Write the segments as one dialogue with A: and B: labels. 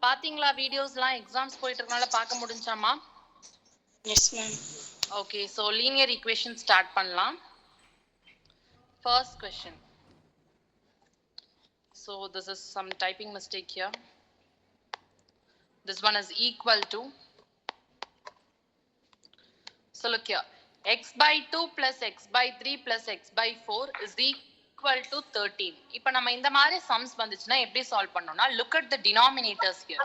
A: பாத்தீங்களா வீடியோஸ்லாம் எக்ஸாம்ஸ் போயிட்டு இருக்கனால பார்க்க முடிஞ்சாமா?
B: Yes, ma'am.
A: Okay, so linear equation start பண்ணலாம். First question. So this is some typing mistake here. This one is equal to. So look here. X by 2 plus x by 3 plus x by 4 is equal to 13. இப்போ நம்ம இந்த மாதிரி sums வந்துச்சுனா எப்படி solve பண்ணனும்னா look at the denominators here.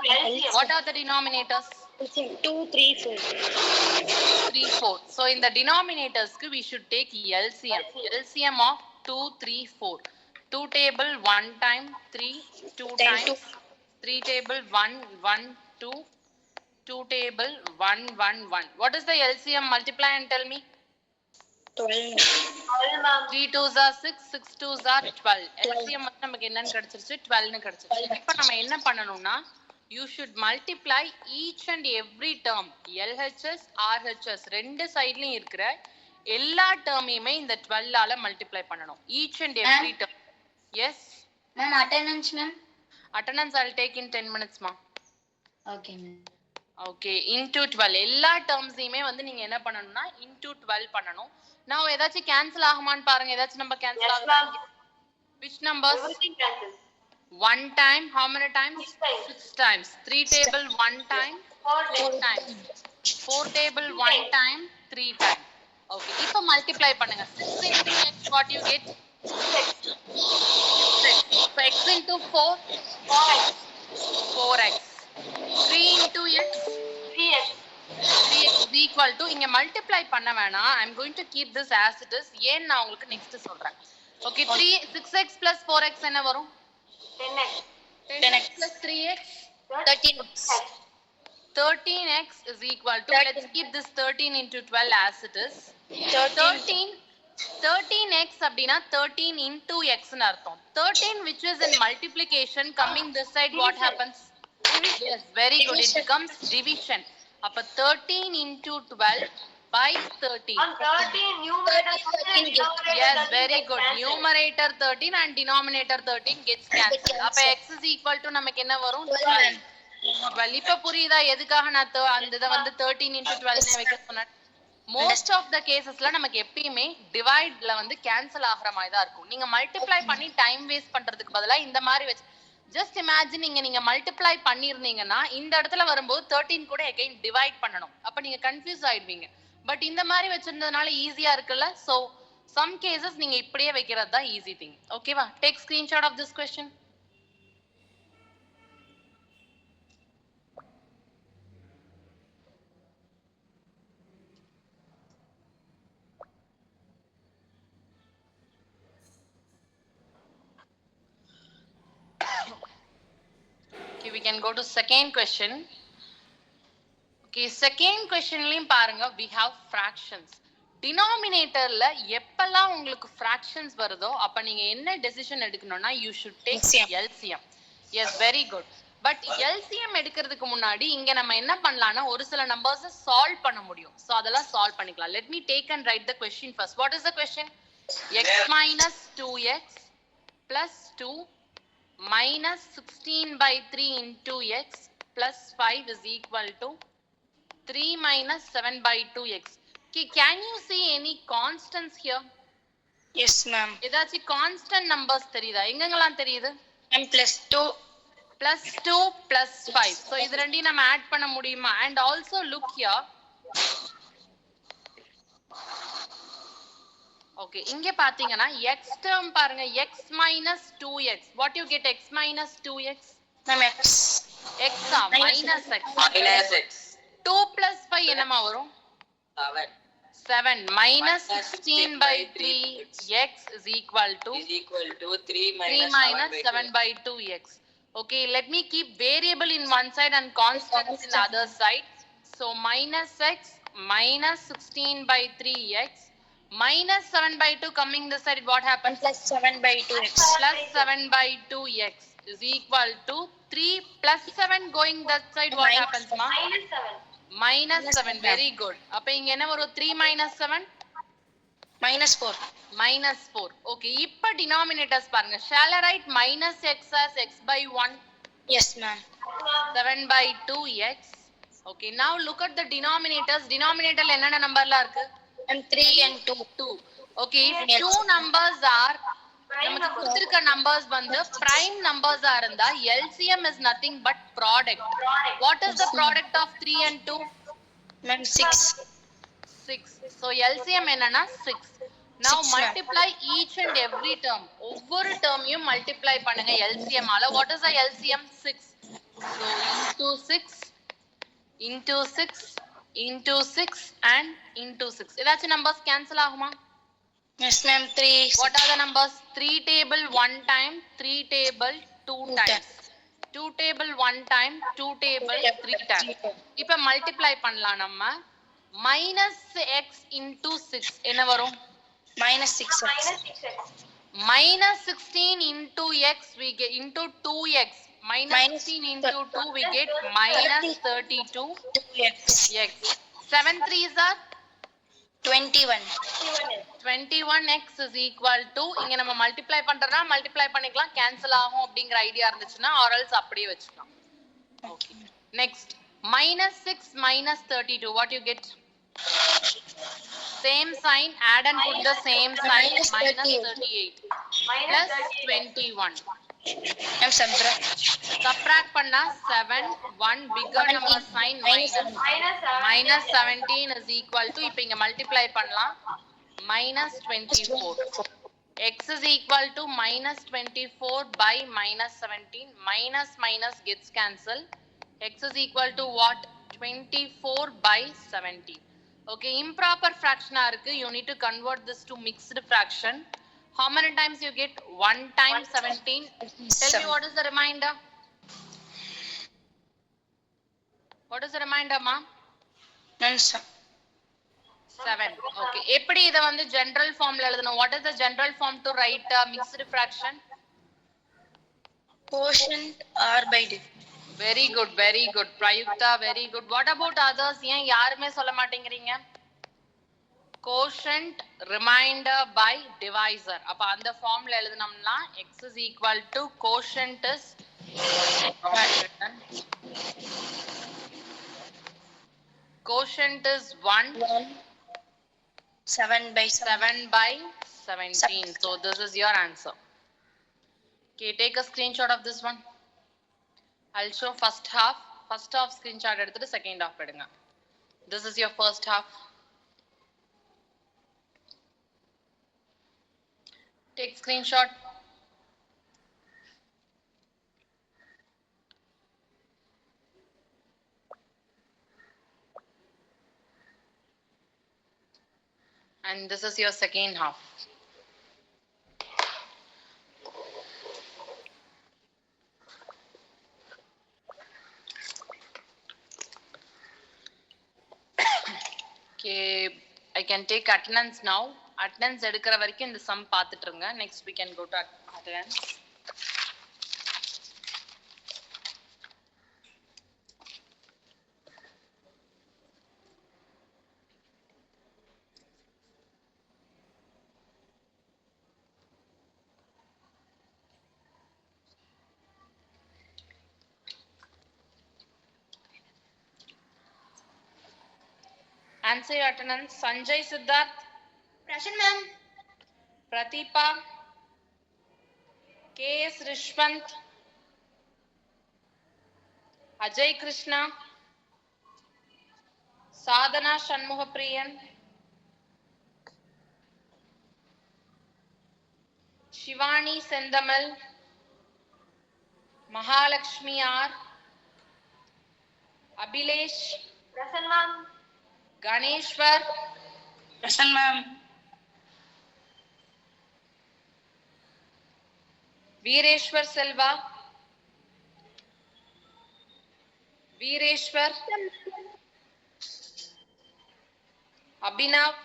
A: What are the denominators?
B: 2, 3, 4.
A: 3, 4. So in the denominators we should take LCM. LCM of 2, 3, 4. 2 table 1 time 3, 2 times 3 table 1, 1, 2. 2 table 1, 1, 1. What is the LCM? Multiply and tell me.
B: 12.
A: 3 2s are 6, 6 2s are 12. LCM நமக்கு என்னன்னு கிடைச்சிருச்சு 12 னு கிடைச்சிருச்சு. இப்போ நம்ம என்ன பண்ணனும்னா you should multiply each and every term LHS RHS ரெண்டு சைடுலயும் இருக்கிற எல்லா டேர்மையுமே இந்த 12 ஆல மல்டிப்ளை பண்ணனும். Each and every term. Yes.
B: Ma'am, attendance, ma'am.
A: Attendance I'll take in 10 minutes, ma.
B: Okay, ma'am.
A: Okay, into 12 எல்லா டேர்ம்ஸையுமே வந்து நீங்க என்ன பண்ணனும்னா into 12 பண்ணனும். Now ஏதாச்சும் கேன்சல் ஆகுமான்னு பாருங்க. ஏதாச்சும் நம்பர் கேன்சல் ஆகுதா? Which numbers?
B: Everything cancels.
A: 1 time, how many times? 6 times. 3 table 1 time, 4 times. 4 table 1 time, 3 times. Okay, இப்போ multiply பண்ணுங்க. 6 into x, what you get? 6x. So x into 4, 4x. 4x. 3 into x, 3x. 3x is equal to, இங்க multiply பண்ண வேணாம். I am going to keep this as it is. ஏன் நான் உங்களுக்கு next சொல்றேன். Okay, 6x plus 4x என்ன வரும்?
B: 10x.
A: 10x plus 3x,
B: 13x.
A: 13x is equal to, let's keep this 13 into 12 as it is. 13x அப்படினா 13 into x னு அர்த்தம். 13 which is in multiplication coming this side, what happens? Yes, very good. It becomes division. அப்ப 13 into 12 by 13.
B: On 13, numerator 13.
A: Yes, very good. Numerator 13 and denominator 13 gets cancelled. அப்ப x is equal to நமக்கு என்ன வரும்? 12. 12. இப்ப புரியுதா எதுக்காக நான் அந்த இத வந்து 13 into 12 னு வைக்க சொன்னேன்? Most of the casesல நமக்கு எப்பயுமே divideல வந்து cancel ஆகுற மாதிரி தான் இருக்கும். நீங்க multiply பண்ணி time waste பண்றதுக்கு பதிலா இந்த மாதிரி வெச்சு just imagine நீங்க multiply பண்ணிருந்தீங்கன்னா இந்த இடத்துல வரும்போது 13 கூட again divide பண்ணனும். அப்ப நீங்க confuse ஆயிடுவீங்க. பட் இந்த மாதிரி வெச்சிருந்ததனால ஈஸியா இருக்குல்ல? So some cases நீங்க இப்படியே வைக்கிறது தான் easy thing. ஓகேவா? Take screenshot of this question. Okay, we can go to second question. Okay, second questionலயும் பாருங்க, we have fractions. Denominatorல எப்பெல்லாம் உங்களுக்கு fractions வருதோ அப்ப நீங்க என்ன decision எடுக்கணும்னா you should take LCM. Yes, very good. But LCM எடுக்கிறதுக்கு முன்னாடி இங்க நம்ம என்ன பண்ணலாம்னா ஒரு சில numbers solve பண்ண முடியும். So அதெல்லாம் solve பண்ணிக்கலாம். Let me take and write the question first. What is the question? X minus 2x plus 2 minus 16 by 3 into x plus 5 is equal to 3 minus 7 by 2x. Okay, can you see any constants here?
B: Yes, ma'am.
A: ஏதாச்சும் constant numbers தெரியுதா? எங்கெங்கலாம் தெரியுது?
B: And plus 2.
A: Plus 2 plus 5. So இது ரெண்டையும் நம்ம add பண்ண முடியுமா? And also look here. Okay, இங்க பாத்தீங்கன்னா x term பாருங்க, x minus 2x. What you get? X minus 2x?
B: Ma'am, x.
A: X minus x.
C: Minus x.
A: 2 plus 5 என்னமா வரும்?
C: 7.
A: 7 minus 16 by 3 x is equal to
C: 3
A: minus 7 by 2x. Okay, let me keep variable in one side and constants in the other side. So minus x minus 16 by 3x minus 7 by 2 coming this side, what happens?
B: Plus 7 by 2x.
A: Plus 7 by 2x is equal to 3 plus 7 going that side, what happens, ma?
B: Minus 7.
A: Minus 7, very good. அப்ப இங்க என்ன வரும்? 3 minus 7?
B: Minus 4.
A: Minus 4. Okay, இப்ப denominators பாருங்க. Shall I write minus x as x by 1?
B: Yes, ma'am.
A: 7 by 2x. Okay, now look at the denominators. Denominator la enna number la irukku?
B: Ma'am, 3 and 2.
A: 2. Okay, if
B: Yes.
A: two numbers are நமக்கு கொடுத்திருக்க numbers வந்து prime numbers ஆ இருந்தா LCM is nothing but product. What is the product of 3 and 2?
B: Ma'am, 6.
A: 6. So LCM என்னன்னா 6. Now
B: 6, ma'am.
A: multiply each and every term. ஒவ்வொரு termயும் multiply பண்ணுங்க LCM ஆல. What is the LCM? 6. So into 6, into 6, into 6 and into 6. ஏதாச்சும் numbers cancel ஆகுமா?
B: Yes, ma'am, 3.
A: What are the numbers? 3 table 1 time, 3 table 2 times. 2 table 1 time, 2 table 3 times. இப்ப multiply பண்ணலாம் நம்ம. Minus x into 6 என்ன வரும்?
B: Minus 6x.
A: Minus 16 into x we get into 2x. Minus
B: Minus
A: 16 into 2 we get minus 32
B: 2x.
A: x. 7 3s are
B: 21.
A: 21x is equal to இங்க நம்ம multiply பண்றதா multiply பண்ணிக்கலாம் cancel ஆகும் அப்படிங்கற ஐடியா இருந்துச்சுன்னா or else அப்படியே வெச்சுக்கலாம். Okay. Next, minus 6 minus 32, what you get? Same sign, add and put the same sign.
B: Minus
A: Minus
B: 38.
A: 38 plus 21.
B: Ma'am, subtract.
A: Subtract பண்ணா 7, 1 bigger number sign minus. Minus 17 is equal to இப்ப இங்க multiply பண்ணலாம் minus 24. X is equal to minus 24 by minus 17. Minus minus gets cancelled. X is equal to what? 24 by 17. Okay, improper fraction இருக்கு. You need to convert this to mixed fraction. How many times you get? 1 time 17. Tell me what is the remainder? What is the remainder, ma?
B: Ma'am,
A: 7. Okay. எப்படி இத வந்து general formல எழுதணும்? What is the general form to write mixed fraction?
B: quotient R by div.
A: Very good, very good. Prayukta, very good. What about others? ஏன் யாருமே சொல்ல மாட்டேங்கிறீங்க? Quotient, remainder by divisor. அப்ப அந்த formல எழுதணும்னா x is equal to quotient is quotient is 1.
B: 7 by
A: 7 by 17. So this is your answer. Okay, take a screenshot of this one. I'll show first half. First half screenshot எடுத்துட்டு second half எடுங்க. This is your first half. Take screenshot. And this is your second half. Okay, I can take attendance now. Attendance எடுக்கிற வரைக்கும் இந்த sum பார்த்துட்டு இருங்க. Next we can go to attendance. Answer your attendance. Sanjay Siddharth.
B: Present, ma'am.
A: Pratipa. K.S. Rishwant. Ajay Krishna. Sadhana Shanmugapriyan. Shivani Sendamal. Mahalakshmi R. Abhilesh.
B: Present, ma'am.
A: Ganeshwar.
B: Present, ma'am.
A: Veereshwar Selva. Veereshwar. Abhinav.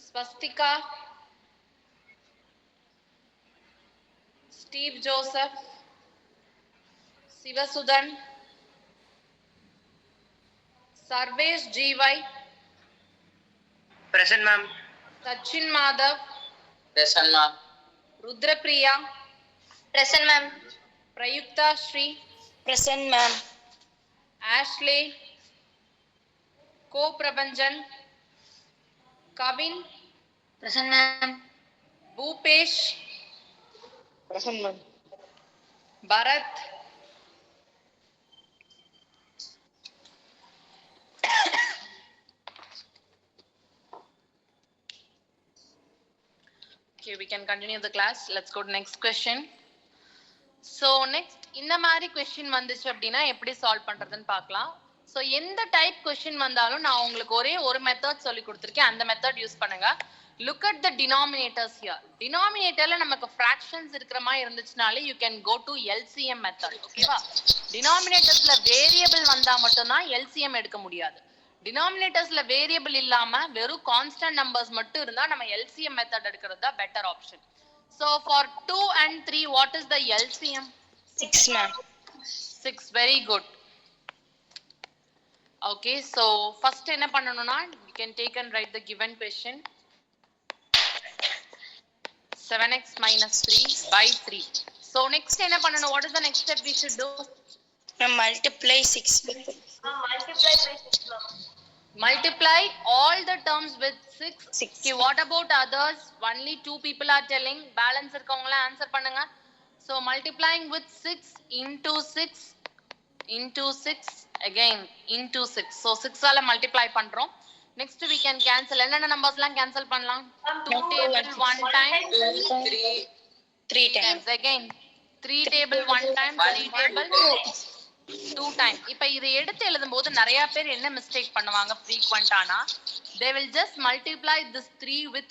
A: Swastika. Steve Joseph. Sivasudan. Sarvesh GY.
C: Present, ma'am.
A: Sachin Madhav.
C: Present, ma'am.
A: Rudrapriya.
B: Present, ma'am.
A: Prayukta Shri,
B: Present, ma'am.
A: Ashley, Ko Prabhanjan, Kavin,
B: Present, ma'am.
A: Bhupesh,
B: Present, ma'am.
A: Bharat, okay, we can continue the class. Let's go to next question. So next இந்த மாதிரி question வந்துச்சு அப்படின்னா எப்படி solve பண்றதுன்னு பார்க்கலாம். So எந்த type question வந்தாலும் நான் உங்களுக்கு ஒரே ஒரு மெத்தட் சொல்லி கொடுத்துருக்கேன். அந்த மெத்தட் யூஸ் பண்ணுங்க. Look at the denominators here. டினாமினேட்டர்ல நமக்கு ஃபிராக்ஷன்ஸ் இருக்கிற மாதிரி இருந்துச்சுனாலே you can go to LCM method. ஓகேவா? டினாமினேட்டர்ஸ்ல வேரியபிள் வந்தா மட்டும்தான் எல்சிஎம் எடுக்க முடியாது. டினாமினேட்டர்ஸ்ல வேரியபிள் இல்லாம வெறும் கான்ஸ்டன்ட் நம்பர்ஸ் மட்டும் இருந்தா நம்ம எல்சிஎம் மெத்தட் எடுக்கிறது தான் better option. So for 2 and 3, what is the LCM?
B: 6, ma'am.
A: 6, very good. Okay, so first என்ன பண்ணனும்னா we can take and write the given question. 7x minus 3 by 3. So next என்ன பண்ணனும்? What is the next step we should do?
B: Multiply 6 with 6. Multiply by 6, ma'am.
A: Multiply all the terms with 6.
B: 6.
A: Okay, what about others? Only 2 people are telling. Balance இருக்கவங்கள answer பண்ணுங்க. So multiplying with 6 into 6 again into 6. So 6 ஆல multiply பண்றோம். Next we can cancel. என்னென்ன நம்பர்ஸ்லாம் cancel பண்ணலாம்? 2 table 1 time,
B: 3 times.
A: again 3 table 1 time, 3 table 2 time. இப்ப இதை எடுத்து எழுதும்போது நிறைய பேர் என்ன மிஸ்டேக் பண்ணுவாங்க ஃப்ரீக்வென்ட்டானா, they will just multiply this 3 with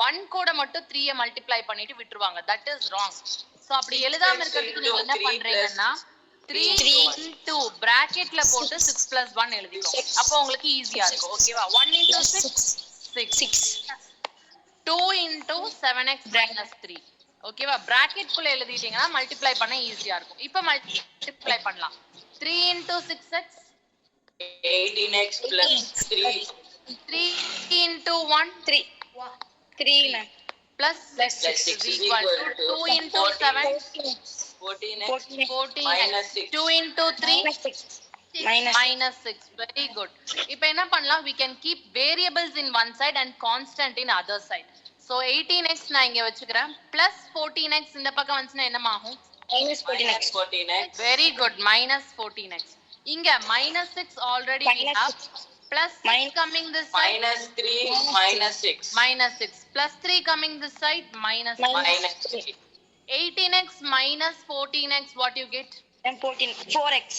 A: 1 கூட மட்டும் 3 ஐ மல்டிப்ளை பண்ணிட்டு விட்டுருவாங்க. that is wrong. சோ அப்படி எழுதாம இருக்கிறதுக்கு நீங்க என்ன பண்றீங்கன்னா 3 into bracketல போட்டு 6 plus 1 எழுதிக்கோங்க. அப்போ உங்களுக்கு ஈஸியா இருக்கும். ஓகேவா? 1 into 6 2 into 7x minus 3. ஓகேவா? பிராக்கெட் குள்ள எழுதிட்டீங்கன்னா மல்டிப்ளை பண்ண ஈஸியா இருக்கும். இப்போ மல்டிப்ளை பண்ணலாம். 3 into 6x
C: 18x plus 3
A: 3 into 1
B: 3, ma'am.
A: plus 6 is equal to 2 into 7
C: 14x
A: 14x
C: minus 6
A: 2 into 3 minus 6. Very good. இப்போ என்ன பண்ணலாம்? We can keep variables in one side and constant in other side. So 18x நான் இங்க வச்சுக்கிறேன் plus 14x இந்த பக்கம் வந்துச்சுனா என்னமா ஆகும்?
B: Minus 14x.
C: 14x
A: Very good. Minus 14x. இங்க minus 6 already we have. Plus 6 coming this side.
C: minus 3 minus 6
A: Minus 6. Plus 3 coming this side. Minus
C: 3
A: 18x minus 14x. What you get?
B: And 4x.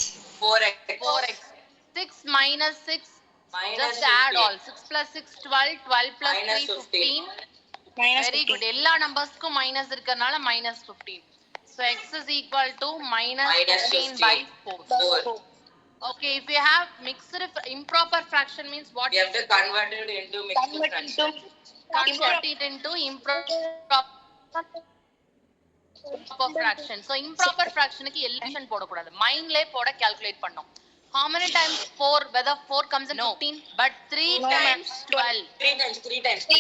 C: 4x
A: 6 minus 6.
C: minus
A: Just add
C: 15.
A: all. 6 plus 6 12. 12 plus
C: Minus
A: 3 15.
B: Minus
A: Very
B: 15.
A: good. எல்லா நம்பர்ஸ்க்கும் minus இருக்கறனால minus 15. So x is equal to minus
C: Minus
A: 15 by 4.
C: 4.
A: Okay, if you have mixed improper fraction means what?
C: We have to convert it into mixed
B: Convert
C: fraction.
A: Convert it into improper fraction. So improper fraction க்கு elimination போடக்கூடாது. மைண்ட்லயே போட calculate பண்ணோம். How many times 4? Whether 4 comes in 15, but 3 times 12.
C: 3 times 3 times 3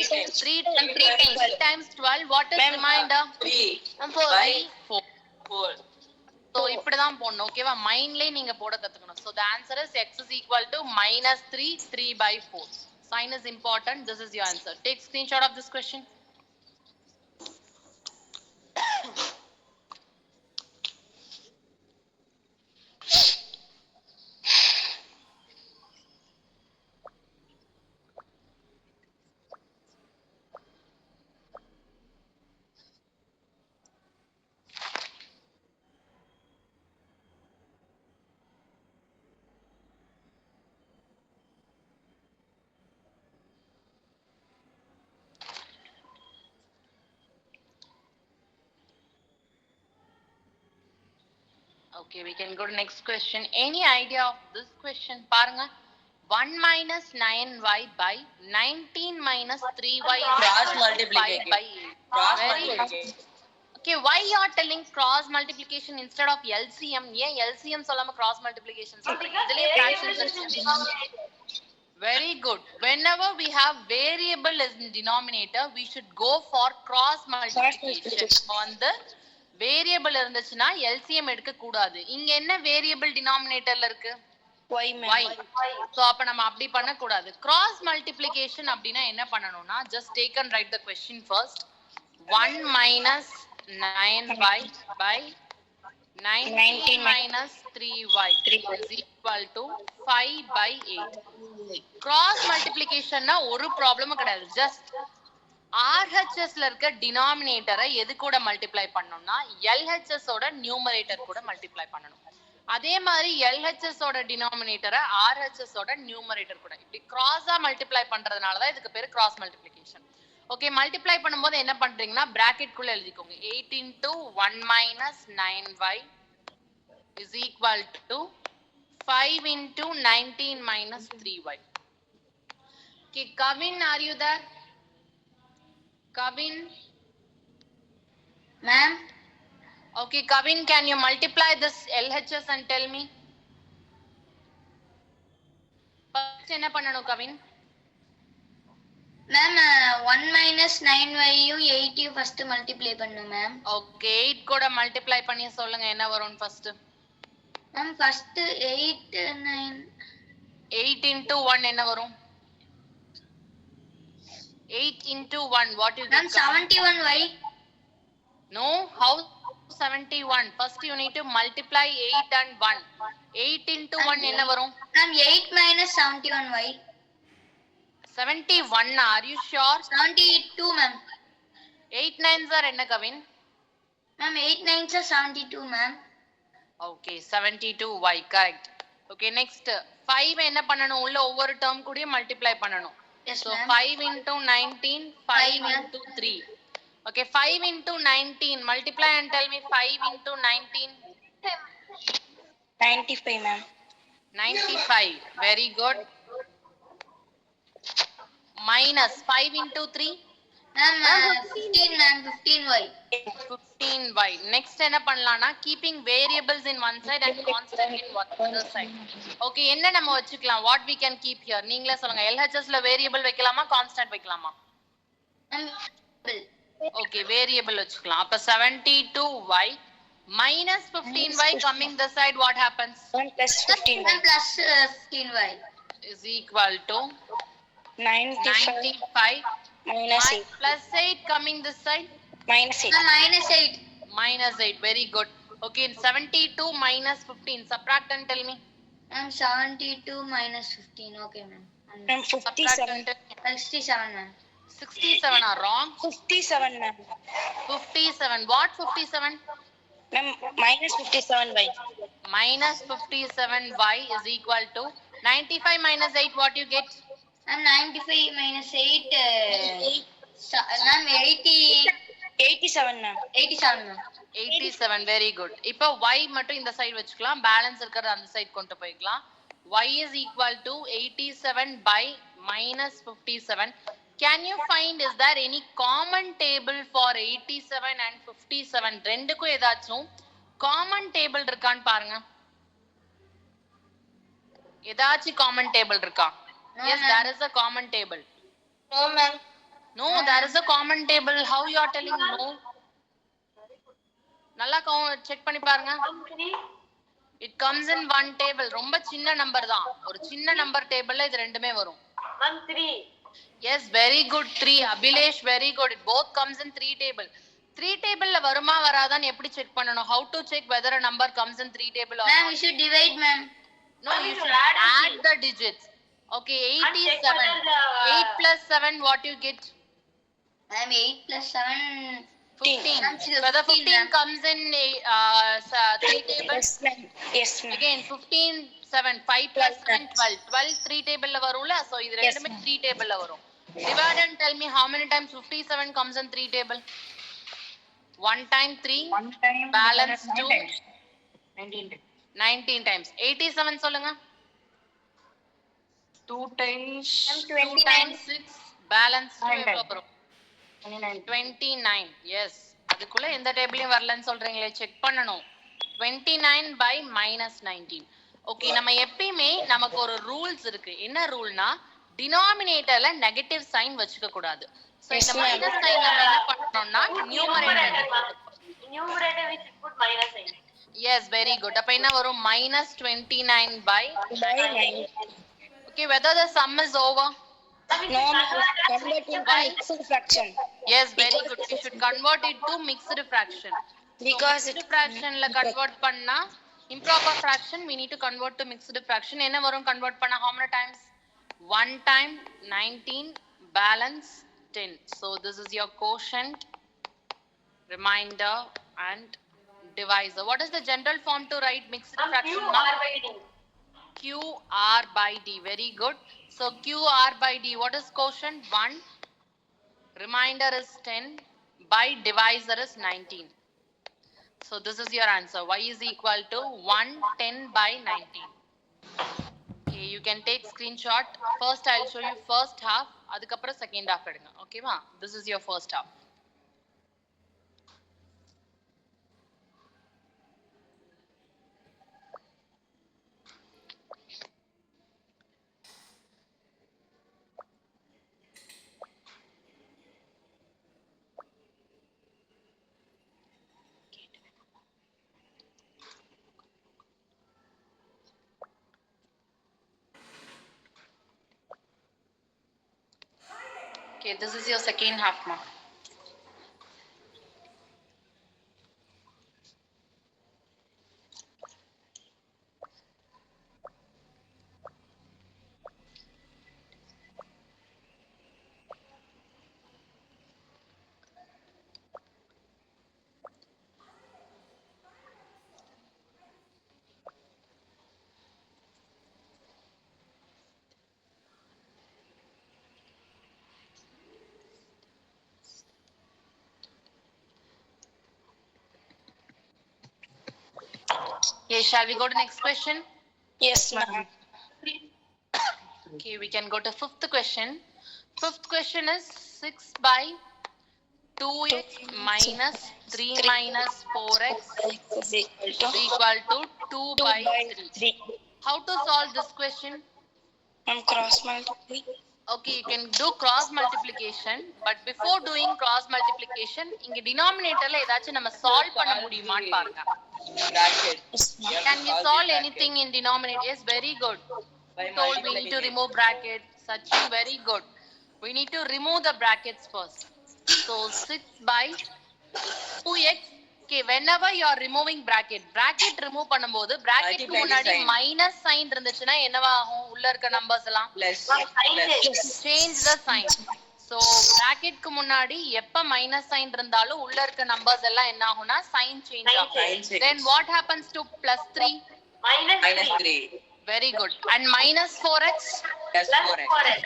C: times
A: 3 times 12. What is remainder?
C: 3
A: 4.
C: 4
A: So இப்படிதான் போடணும். ஓகேவா? மைண்ட்லயே நீங்க போட கத்துக்கணும். So the answer is x is equal to minus 3 by 4. Sign is important. This is your answer. Take screenshot of this question. Okay, we can go to next question. Any idea of this question? பாருங்க. 1 minus 9y by 19 minus 3y is
C: Cross
A: equal to
C: multiplication.
A: 5 by 8.
C: cross
A: Very good.
C: multiplication.
A: Okay, why you are telling cross multiplication instead of LCM? ஏன் LCM சொல்லாம cross multiplication சொல்றீங்க? இதுலயே fractions இருக்கு. Very good. Whenever we have variable as in denominator, we should go for cross multiplication on the variable இருந்துச்சுன்னா LCM எடுக்க கூடாது. இங்க என்ன வேரியபிள் டினாமினேட்டர்ல இருக்கு?
B: y ma'am.
A: y. சோ அப்ப நம்ம அப்படி பண்ண கூடாது. கிராஸ் மல்டிப்ளிகேஷன் அப்படினா என்ன பண்ணனும்னா just take and write the question first. 1 minus 9y by 19 minus 3y is equal to 5 by 8. Cross மல்டிப்ளிகேஷன்னா ஒரு ப்ராப்ளமும் கிடையாது. just RHS ல இருக்க டினாமினேட்டரை எது கூட மல்டிப்ளை பண்ணனும்னா LHS ஓட நியூமரேட்டர் கூட மல்டிப்ளை பண்ணனும். அதே மாதிரி LHS ஓட டினாமினேட்டரை RHS ஓட நியூமரேட்டர் கூட இப்படி கிராஸா மல்டிப்ளை பண்றதுனால தான் இதுக்கு பேரு கிராஸ் மல்டிப்ளிகேஷன். ஓகே, மல்டிப்ளை பண்ணும்போது என்ன பண்றீங்கன்னா பிராக்கெட் குள்ள எழுதிக்கோங்க. 8 into 1 minus 9y is equal to 5 into 19 minus 3y. Okay, Kavin, are you there? Kavin?
B: Ma'am.
A: Okay, Kavin, can you multiply this LHS and tell me? First என்ன பண்ணனும் Kavin?
B: Ma'am, 1 minus 9y யும் 8 யும் first multiply பண்ணனும் ma'am.
A: Okay, 8 கூட multiply பண்ணி சொல்லுங்க என்ன வரும் first?
B: Ma'am, first 8
A: 8 into 1 என்ன வரும்? 8 into 1 what you get?
B: Ma'am, 71y.
A: No, how 71? First you need to multiply 8 and 1. 8 into 1 என்ன வரும்?
B: Ma'am, 8 minus 71y.
A: 71, are you sure?
B: 72 ma'am.
A: 8 9s are என்ன Kavin?
B: Ma'am, 8 9s are 72 ma'am.
A: Okay, 72y, correct. Okay, next 5 என்ன பண்ணனும்? உள்ள ஒவ்வொரு term கூடயே multiply பண்ணனும்.
B: Yes,
A: so
B: ma'am.
A: 5 into 19, 5 into 3. Okay, 5 into 19, multiply and tell me 5 into 19.
B: 95 ma'am.
A: 95, very good. Minus 5 into 3.
B: Ma'am, 15 ma'am, 15y.
A: 15y. Next என்ன பண்ணலாம்னா keeping variables in one side and constant in other side. Okay, என்ன நம்ம வச்சுக்கலாம்? What we can keep here? நீங்களே சொல்லுங்க. LHS ல variable வைக்கலாமா constant வைக்கலாமா? Okay, variable வச்சுக்கலாம். அப்ப 72y minus 15y coming this side, what happens?
B: 1 plus 15y. Plus 15y.
A: Is equal to 95
B: minus 8.
A: Plus 8 coming this side?
B: Minus 8. Minus 8.
A: Minus 8, very good. Okay, 72 minus 15, subtract and tell me.
B: Ma'am, 72 minus 15, okay ma'am. Ma'am,
A: 57.
B: 67 ma'am.
A: 67 are wrong.
B: 57 ma'am.
A: 57, what 57?
B: Ma'am, minus 57y.
A: Minus 57y is equal to 95 minus 8, what you get?
B: Ma'am, 95 minus 8, ma'am, 87 ma'am. 87 ma'am.
A: 87, very good. இப்போ y மட்டும் இந்த side வச்சுக்கலாம், balance இருக்கிறது அந்த side கொண்டு போய்க்கலாம். y is equal to 87 by minus 57. Can you find, is there any common table for 87 and 57? ரெண்டுக்கும் ஏதாச்சும் common table இருக்கான்னு பாருங்க. ஏதாச்சும் common table இருக்கா? Yes, there is a common table.
B: No ma'am.
A: No, there is a common table. How you are telling no? நல்லா check பண்ணி பாருங்க. It comes in one table. ரொம்ப சின்ன நம்பர் தான். ஒரு சின்ன நம்பர் டேபிள்ல இது ரெண்டுமே வரும்.
C: 1 3.
A: Yes, very good. 3. Abhilesh, very good. It both comes in 3 table. 3 table ல வருமா வராதான்னு எப்படி செக் பண்ணனும்? How to check whether a number comes in 3 table or
B: Ma'am,
A: not?
B: you should divide ma'am.
A: No, you should add the digits. Okay, 87. 8 plus 7, what you get?
B: Ma'am, 8 plus 7.
A: 15. Whether 15 comes in 3 tables?
B: Yes ma'am. Yes ma'am.
A: Again 15 7 5 plus 7 12 12 3 table ல வரும்ல, so இது ரெண்டுமே 3 table ல வரும். Divide and tell me how many times 57 comes in 3 table? 1 time 3, balance 2, 19 times. 87 சொல்லுங்க.
C: 2 times
A: 2 times 6, balance 2 எவ்வளவு வரும்? 29. Yes, அதுக்குள்ள எந்த டேபிளையும் வரலன்னு சொல்றீங்களே, செக் பண்ணனும். 29 by minus 19. ஓகே, நம்ம எப்பயுமே நமக்கு ஒரு ரூல்ஸ் இருக்கு. என்ன ரூல்னா டினாமினேட்டர்ல நெகட்டிவ் சைன் வச்சுக்க கூடாது. சோ இந்த மைனஸ் சைன் நம்ம என்ன பண்ணனும்னா numerator
B: numerator we should put minus sign.
A: Yes, very good. அப்ப என்ன வரும் minus 29 by
B: By
A: 9.
B: 9.
A: Okay, whether the sum is over?
B: No, convert into
A: Why?
B: mixed fraction.
A: Yes, very good. We should convert it to mixed fraction.
B: Because
A: mixed fraction la convert பண்ணா improper fraction we need to convert to mixed fraction. என்ன வரும் convert பண்ணா how many times? 1 time 19 balance 10. So this is your quotient, remainder and divisor. What is the general form to write mixed fraction? QR by D. Very good. So QR by D, what is quotient? 1. Remainder is 10. By divisor is 19. So this is your answer. Y is equal to 110 by 19. Okay, you can take screenshot. First I'll show you first half. அதுக்கப்புறம் second half எடுங்க. Okay வா? This is your first half. Okay, this is your second half, ma. Okay, shall we go to next question?
B: yes, ma'am.
A: Okay, we can go to fifth question. Fifth question is 6 by 2x minus 3 minus 4x
B: Is equal
A: is equal to 2
B: to
A: by 3.
B: 3.
A: How to solve this question?
B: Cross multiply.
A: Okay, you can do cross multiplication, but before doing cross multiplication, இங்க denominatorல ஏதாச்சும் நம்ம solve பண்ண முடியுமான்னு பாருங்க.
C: Bracket.
B: Yes, ma'am.
A: Can we solve anything in denominator? Yes, very good.
C: By
A: Told we need to remove bracket. Sachin, very good. We need to remove the brackets first. So 6 by 2x. Okay, whenever you are removing bracket remove பண்ணும்போது bracket க்கு
C: Multiply the
A: முன்னாடி
C: sign.
A: minus sign இருந்துச்சுன்னா என்னவா ஆகும்? உள்ள இருக்க numbers எல்லாம்
C: Plus.
A: change the sign. So bracket க்கு முன்னாடி எப்ப minus sign இருந்தாலும் உள்ள இருக்க numbers எல்லாம் என்ன ஆகும்னா sign change
C: Sign
A: ஆகும்.
C: change.
A: Then what happens to plus 3?
C: Minus 3.
A: Very good. And minus 4x
C: Plus 4x.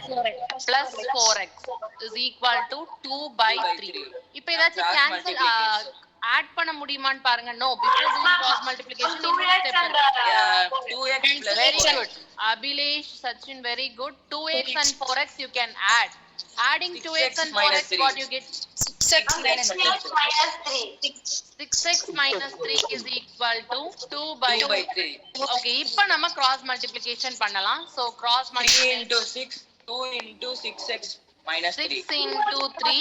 A: plus 4x is equal to 2 by 3. இப்போ ஏதாச்சும்
C: Cross
A: cancel
C: multiplication.
A: add பண்ண முடியுமான்னு பாருங்க. No, before doing cross multiplication இன்னொரு step இருக்கு.
C: Yeah, 2x plus
A: Very
C: 4x.
A: good. Abhilesh, Sachin, very good. 2x and 4x you can add. Adding 2x and 4x,
C: minus 3.
A: what you get?
B: 6x minus 3.
A: 6x minus 3 is equal to 2 by
C: 2 by 3.
A: Okay, இப்போ நம்ம cross multiplication பண்ணலாம். So cross
C: 3
A: multiplication
C: into 6. 2 into 6x minus 3.
A: 6 into 3.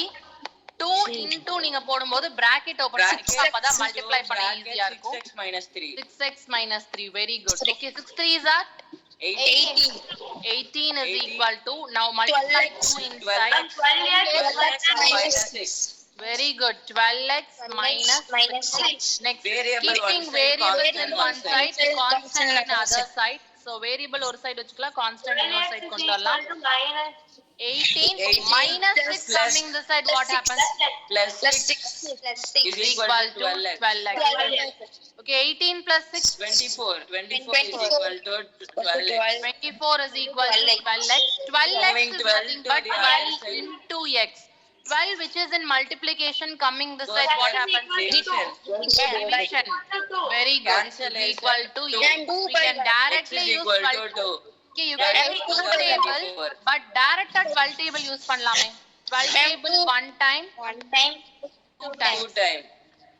A: 2 into நீங்க போடும்போது bracket open பண்ணிக்கோங்க. அப்பதான் multiply பண்ண ஈஸியா இருக்கும்.
C: 6x minus 3.
A: 6x minus 3, very good. Okay, 6 3s are
C: 18.
A: 18 is equal to, now multiply 2 inside.
C: 12x minus 6.
A: Very good. 12x minus 6. Next,
C: Variable
A: keeping
C: one side,
A: variables
C: constant
A: in
C: one
A: one
C: side.
A: side, constant in other side. So variable ஒரு side வச்சுக்கலாம், constant இன்னொரு side கொண்டு வரலாம். 18 minus 6
C: plus
A: coming this side, what happens?
C: Plus 6 is equal to 12x.
A: Okay, 18 plus 6.
C: 24. 24 is equal to 12x.
A: 24 is equal to 12x. 12x
C: Moving
A: is
C: 12
A: nothing
C: to
A: but
C: the other
A: 12
C: side.
A: into x. 12 which is in multiplication coming this
C: So
A: side, what
C: that
A: happens?
C: division.
A: Division. Very good.
C: Cancel
A: Is equal to
C: two.
A: x. We can
C: X
A: directly
C: is
A: use
C: equal
A: 12.
C: to 2.
A: Okay, you can use 2 table,
C: 24.
A: but direct at 12 table use பண்ணலாமே. 12 table one time, 2 times.
C: 2 times.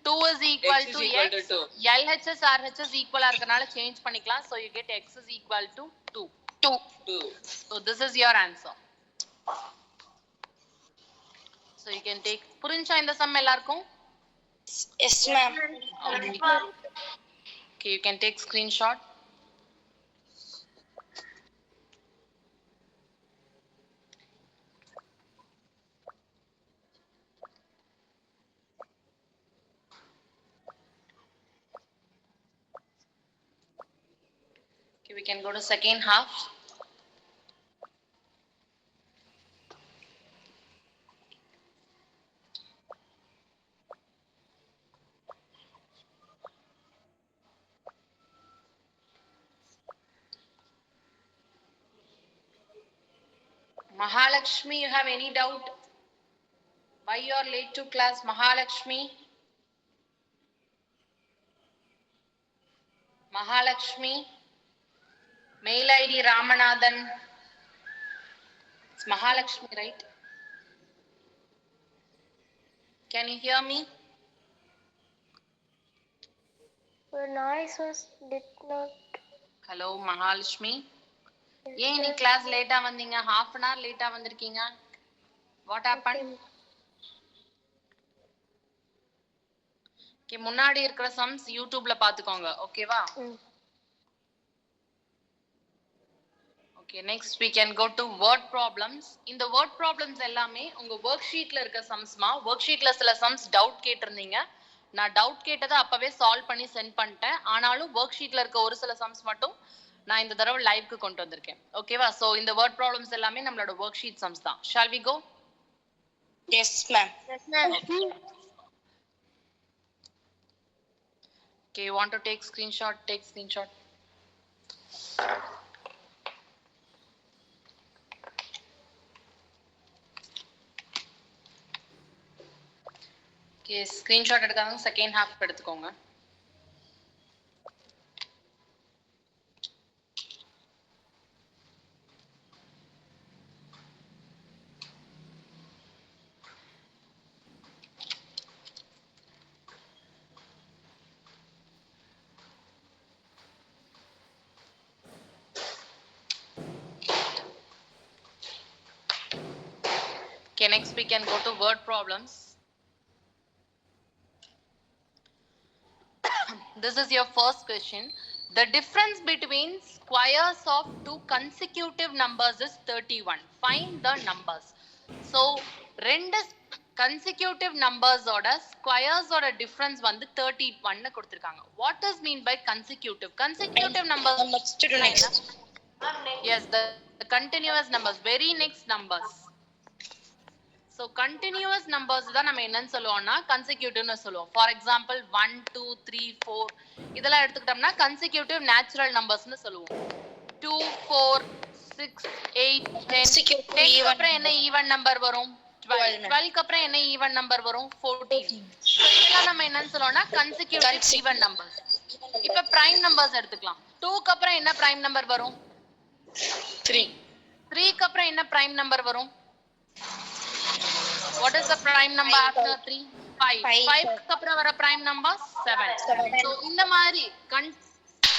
A: 2 is equal
C: X is
A: to
C: equal
A: x.
C: to 2.
A: LHS RHS equal இருக்கனால change பண்ணிக்கலாம். So you get x is equal to 2.
C: 2.
A: So this is your answer. So you can take புரிஞ்சா இந்த sum எல்லாருக்கும்?
B: Yes, ma'am.
A: Okay. Okay, you can take screenshot. Okay, we can go to second half. Mahalakshmi, you have any doubt? Why you are late to class, Mahalakshmi? Mahalakshmi, mail ID Ramanathan. It's Mahalakshmi, right? Can you hear me?
D: Your noise was did not.
A: Hello, Mahalakshmi. ஏன் நீ class லேட்டா வந்தீங்க? half an hour லேட்டா வந்திருக்கீங்க. What happened? Okay, முன்னாடி இருக்கிற sums யூடியூப்ல பாத்துக்கோங்க. ஓகேவா? Okay, next we can go to word problems. இந்த word problems எல்லாமே உங்க worksheetல இருக்க sumsமா. worksheetல சில sums doubt கேட்டிருந்தீங்க. நான் doubt கேட்டதை அப்பவே solve பண்ணி send பண்ணிட்டேன். ஆனாலும் worksheetல இருக்க ஒரு சில sums மட்டும் நான் இந்த தடவை லைவ்க்கு கொண்டு வந்திருக்கேன். ஓகேவா? சோ இந்த word problems எல்லாமே நம்மளோட worksheet sums தான். Shall we go?
B: Yes, ma'am.
D: Yes, ma'am.
A: Okay, you want to take screenshot? Take screenshot. Okay, screenshot எடுக்காதவங்க second half எடுத்துக்கோங்க. Okay, next we can go to word problems. This is your first question. The difference between squares of two consecutive numbers is 31. Find the numbers. So, ரெண்டு consecutive numbers ஓட squares ஓட difference வந்து 31 னு கொடுத்திருக்காங்க. What is mean by consecutive? Consecutive numbers.
B: Next to next.
A: Yes, the continuous numbers, very next numbers. So continuous numbers தான் நம்ம என்னன்னு சொல்லுவோம்னா consecutive னு சொல்லுவோம். For example 1 2 3 4 இதெல்லாம் எடுத்துக்கிட்டோம்னா consecutive natural numbers னு சொல்லுவோம். 2 4 6 8 10
B: Consecutive
A: 10
B: even
A: அப்புறம் என்ன ஈவன் நம்பர் வரும்? 12 12 அப்புறம் என்ன ஈவன் நம்பர் வரும்? 14. So இதெல்லாம் நம்ம என்னன்னு சொல்லுவோம்னா consecutive even numbers. இப்ப prime numbers எடுத்துக்கலாம். 2 க்கு அப்புறம் என்ன prime number வரும்? 3. 3 க்கு அப்புறம் என்ன prime number வரும்? What is the prime number after 3? 5. 5 க்கு அப்புறம் வர prime number 7. So இந்த மாதிரி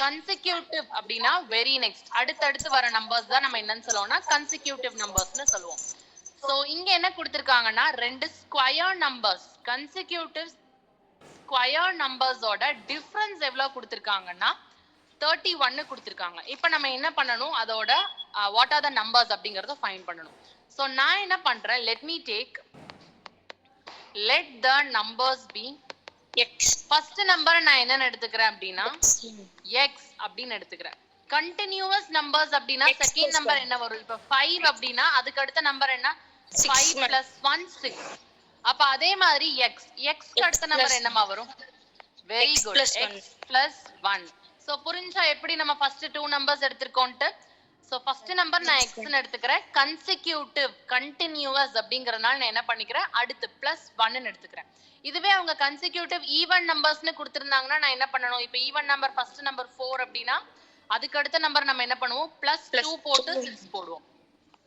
A: consecutive அப்படினா very next அடுத்தடுத்து வர numbers தான் நம்ம என்னன்னு சொல்லுவோம்னா consecutive numbers னு சொல்லுவோம். So இங்க என்ன கொடுத்திருக்காங்கன்னா ரெண்டு square numbers consecutive square numbers ஓட difference எவ்வளவு கொடுத்திருக்காங்கன்னா 31 னு கொடுத்திருக்காங்க. இப்போ நம்ம என்ன பண்ணனும் அதோட what are the numbers அப்படிங்கறத ஃபைண்ட் பண்ணனும். So நான் என்ன பண்றேன் let me take let the numbers be
B: X.
A: first number நான் என்ன எடுத்துக்கிறேன் அப்படினா x அப்படினு எடுத்துக்கிறேன். continuous numbers அப்படினா
B: X
A: second
B: plus
A: number
B: 1.
A: என்ன வரும்? இப்போ 5 அப்படினா அதுக்கு அடுத்த நம்பர் என்ன?
B: 6
A: 5 plus 1 6. அப்ப அதே மாதிரி x க்கு அடுத்த நம்பர் என்னமா வரும்? Very
B: X
A: good.
B: plus 1.
A: X plus 1. So புரிஞ்சா எப்படி நம்ம first two numbers எடுத்துக்கோன்ட்டு? So first number நான் x ன்னு எடுத்துக்கிறேன். consecutive continuous அப்படிங்கறனால நான் என்ன பண்ணிக்கிறேன்? அடுத்து plus 1 ன்னு எடுத்துக்கிறேன். இதுவே அவங்க consecutive even numbers ன்னு கொடுத்திருந்தாங்கன்னா நான் என்ன பண்ணனும்? இப்போ even number first number 4 அப்படினா அதுக்கு அடுத்த நம்பர் நம்ம என்ன பண்ணுவோம்? plus 2 போட்டு 6 போடுவோம்.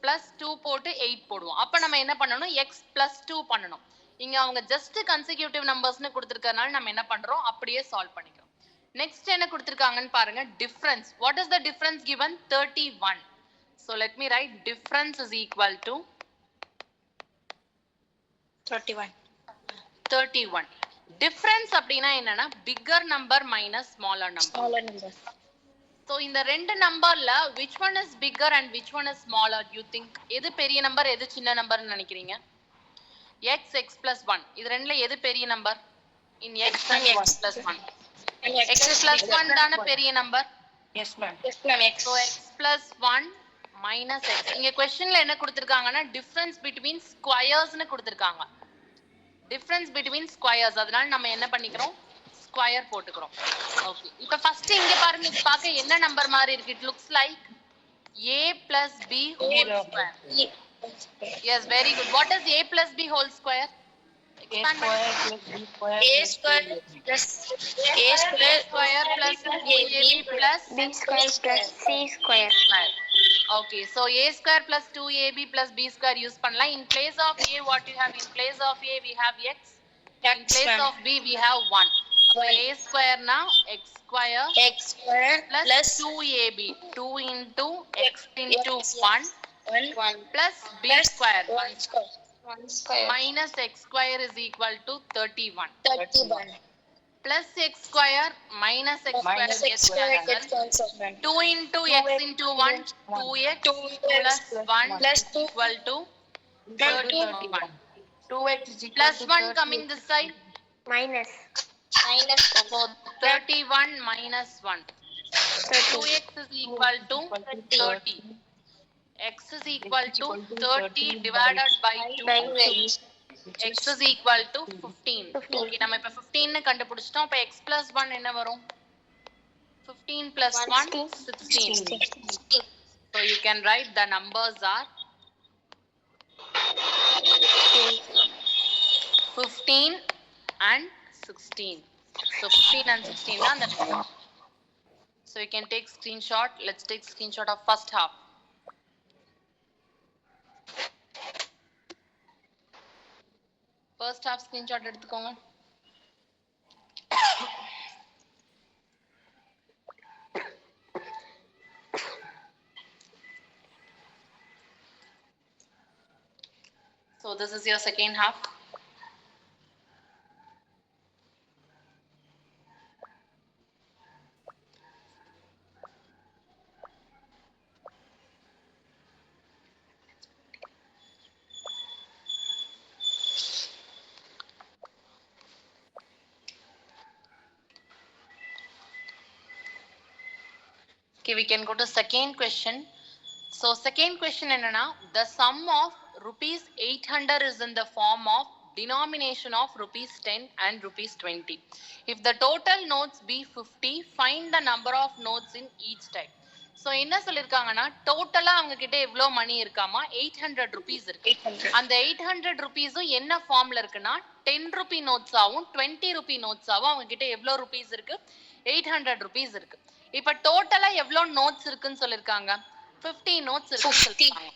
A: plus 2 போட்டு 8 போடுவோம். அப்ப நம்ம என்ன பண்ணனும்? x plus 2 பண்ணனும். இங்க அவங்க just consecutive numbers ன்னு கொடுத்திருக்கனால நம்ம என்ன பண்றோம்? அப்படியே சால்வ் பண்ணிக்கிறோம். Next என்ன கொடுத்திருக்காங்கன்னு பாருங்க difference. What is the difference given? 31. So let me write difference is equal to
B: 31.
A: 31. Difference அப்படின்னா என்னன்னா bigger number minus smaller number.
B: Smaller number.
A: So இந்த ரெண்டு நம்பர்ல which one is bigger and which one is smaller you think? எது பெரிய number எது சின்ன நம்பர்னு நினைக்கிறீங்க? எக்ஸ் எக்ஸ் பிளஸ் ஒன் இது ரெண்டுல எது பெரிய number? In X and X plus one. X plus one தானே பெரிய number?
C: Yes, ma'am.
B: Yes, ma'am. X.
A: So X plus one minus X. இங்க கொஸ்டின்ல என்ன கொடுத்துருக்காங்கன்னா டிஃபரன்ஸ் பிட்வீன் ஸ்கொயர்ஸ்னு கொடுத்துருக்காங்க. டிஃபரன்ஸ் பிட்வீன் ஸ்கொயர்ஸ், அதனால நம்ம என்ன பண்ணிக்கிறோம்? ஸ்கொயர் போட்டுக்கிறோம். ஓகே, இப்போ ஃபர்ஸ்ட் இங்க பாருங்க, இது பார்க்க என்ன நம்பர் மாதிரி இருக்கு? It looks like a plus b whole square. Yes, very good. What is a plus b whole square? Expand
B: A square plus A square
A: plus 2ab plus
D: B square plus C square.
A: Okay, so a square plus 2ab plus b square use பண்ணலாம். In place of a, what you have? In place of a we have x. In place of b we have 1. அப்ப a square now x square
B: X square
A: plus 2ab 2 into x into 1 plus b square
B: 1 square. 1 square
A: minus x square is equal to 31
B: 31
A: plus x square minus x square
B: minus X square gets cancelled.
A: 2 into x into 1 2x plus 1
B: plus 2
A: equal to 31
C: 2x is equal
A: plus
C: to
A: 1 coming this side
D: Minus
B: minus
A: so 31 minus 1 2x is equal to 30 x is equal to 30 divided by 2 x is equal to 15. Okay, நம்ம இப்ப 15 னு கண்டுபிடிச்சிட்டோம். அப்ப x plus 1 என்ன வரும்? 15 plus 1 16. So you can write the numbers are 15 and 16. So 15 and 16 தான் அந்த number. So you can take screenshot. Let's take screenshot of first half. First half screenshot எடுத்துக்கோங்க. So this is your second half. Okay, we can go to second question. So second question என்னன்னா, the sum of rupees 800 is in the form of denomination of rupees 10 and rupees 20. If the total notes be 50, find the number of notes in each type. So என்ன சொல்லிருக்காங்கன்னா, டோட்டலா அவங்க கிட்ட எவ்வளவு மணி இருக்காமா? 800 rupees இருக்கு. அந்த 800 rupeesம் என்ன ஃபார்ம்ல இருக்குன்னா 10 rupee notes ஆவும் 20 rupee notes ஆவும் அவங்க கிட்ட எவ்வளவு rupees இருக்கு? 800 rupees இருக்கு. இப்ப டோட்டலா எவ்வளவு நோட்ஸ் இருக்குன்னு சொல்லிருக்காங்க? 50 நோட்ஸ் இருக்குன்னு சொல்லிருக்காங்க.